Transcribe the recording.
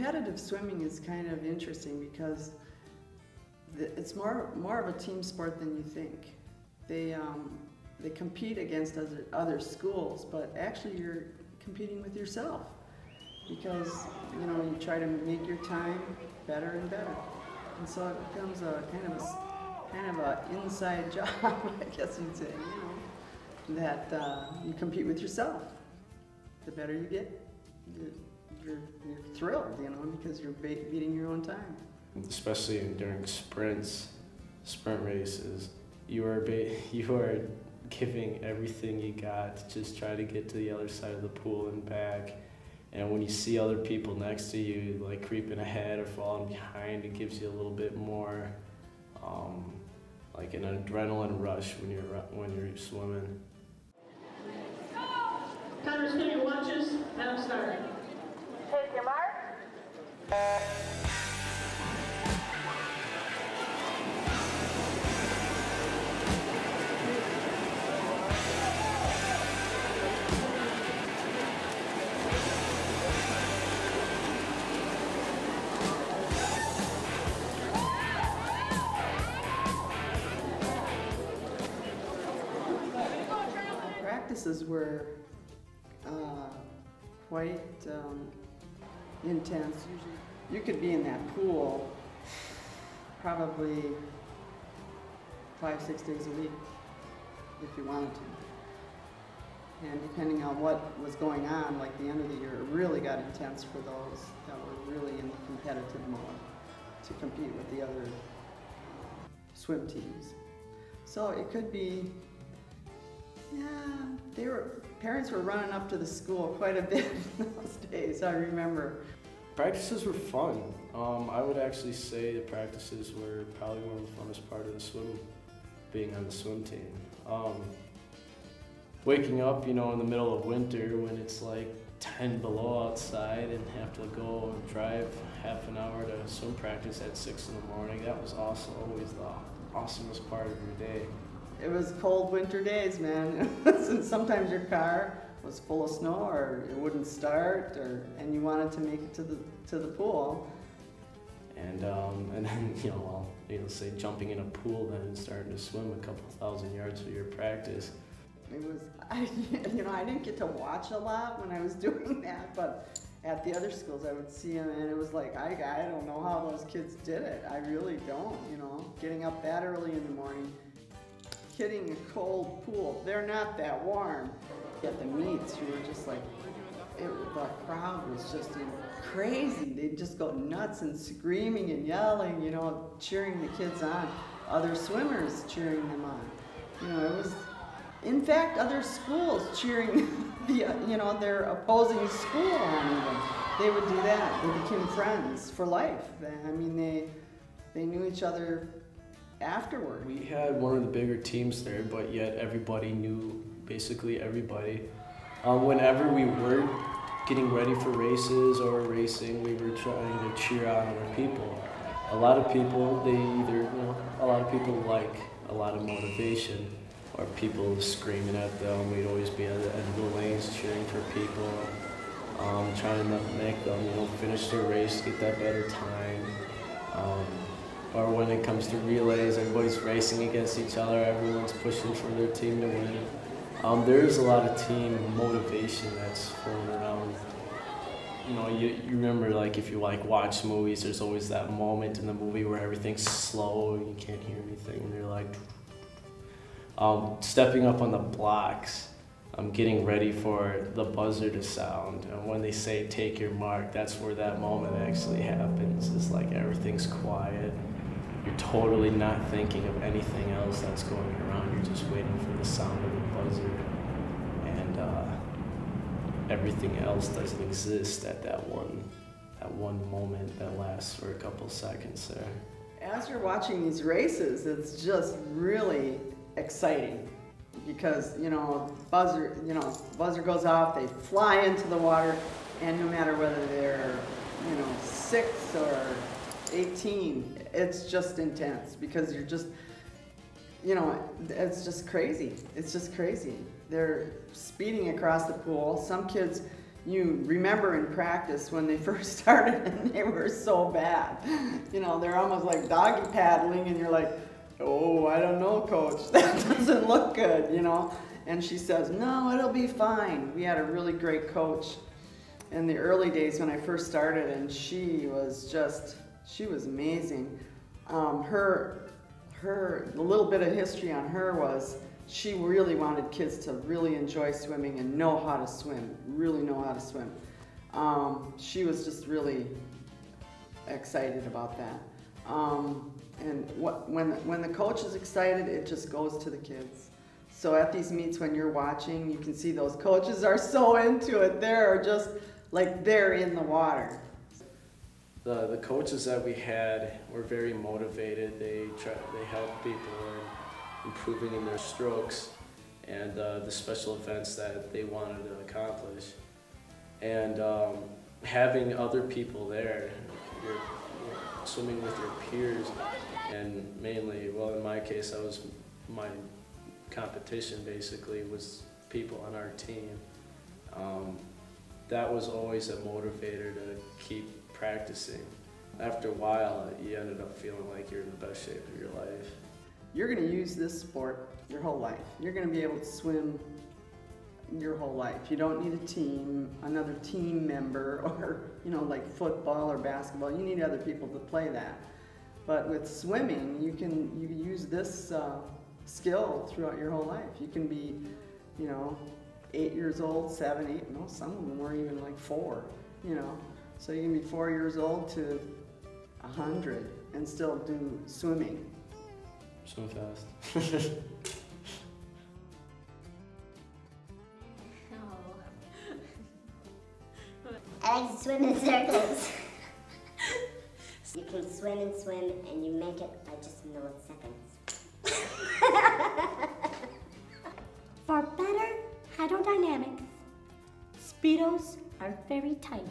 competitive swimming is kind of interesting because it's more of a team sport than you think. They compete against other schools, but actually you're competing with yourself because you try to make your time better and better, and so it becomes a kind of a inside job, I guess you'd say. That you compete with yourself. The better you get, you're thrilled, because you're beating your own time. Especially during sprint races, you are giving everything you got to just try to get to the other side of the pool and back. And when you see other people next to you like creeping ahead or falling behind, it gives you a little bit more like an adrenaline rush when you're swimming. Timers, get your watches, and I'm starting. Take your mark. Practices were quite intense. Usually, you could be in that pool probably 5-6 days a week if you wanted to. And depending on what was going on, like the end of the year, it really got intense for those that were really in the competitive mode to compete with the other swim teams. So it could be, parents were running up to the school quite a bit in those days, I remember. Practices were fun. I would actually say the practices were probably one of the funnest part of the being on the swim team. Waking up, in the middle of winter when it's like 10 below outside and have to go and drive half an hour to swim practice at 6 in the morning, that was also always the awesomest part of your day. It was cold winter days, man. And sometimes your car was full of snow, or it wouldn't start, and you wanted to make it to the pool. And then say jumping in a pool then and starting to swim a couple thousand yards for your practice. It was, I didn't get to watch a lot when I was doing that, but at the other schools I would see them, and it was like I don't know how those kids did it. I really don't. Getting up that early in the morning. Hitting a cold pool. They're not that warm. At the meets, you were just like, the crowd was just crazy. They'd just go nuts and screaming and yelling, cheering the kids on. Other swimmers cheering them on. It was, in fact, other schools cheering their opposing school on even. They would do that. They became friends for life. They knew each other afterward. We had one of the bigger teams there, but yet everybody knew basically everybody. Whenever we were getting ready for races or racing, we were trying to cheer on other people. A lot of people, a lot of people like a lot of motivation, or people screaming at them. We'd always be at the end of the lanes cheering for people, trying to make them, finish their race, get that better time. Or when it comes to relays, everybody's racing against each other, everyone's pushing for their team to win. There's a lot of team motivation that's flowing around. You remember, like, if you watch movies, there's always that moment in the movie where everything's slow and you can't hear anything, and you're like, stepping up on the blocks, getting ready for the buzzer to sound, and when they say take your mark, that's where that moment actually happens. It's like everything's quiet. You're totally not thinking of anything else that's going around. You're just waiting for the sound of the buzzer, and everything else doesn't exist at that one moment that lasts for a couple seconds there. As you're watching these races, it's just really exciting because buzzer goes off, they fly into the water, and no matter whether they're 6 or 18, it's just intense because you're just, it's just crazy. It's just crazy. They're speeding across the pool. Some kids, you remember in practice when they first started and they were so bad. You know, they're almost like doggy paddling and you're like, oh, I don't know, coach, that doesn't look good, you know. And she says, no, it'll be fine. We had a really great coach in the early days when I first started, and she was amazing. The little bit of history on her was she really wanted kids to really enjoy swimming and know how to swim, really know how to swim. She was just really excited about that. And when the coach is excited, it just goes to the kids. So at these meets when you're watching, you can see those coaches are so into it. They're just like they're in the water. The coaches that we had were very motivated. They helped people in improving in their strokes and the special events that they wanted to accomplish. And having other people there, you're swimming with your peers, and mainly, well, in my case, my competition basically was people on our team. That was always a motivator to keep practicing. After a while, you ended up feeling like you're in the best shape of your life. You're going to use this sport your whole life. You're going to be able to swim your whole life. You don't need a team, another team member, or, you know, like football or basketball. You need other people to play that. But with swimming, you use this skill throughout your whole life. You can be, you know, 8 years old, 7, 8, no, some of them were even like 4, you know. So you can be 4 years old to 100 and still do swimming. Swim fast. I like to swim in circles. You can swim and swim and you make it by just milliseconds. For better hydrodynamics, Speedos are very tight.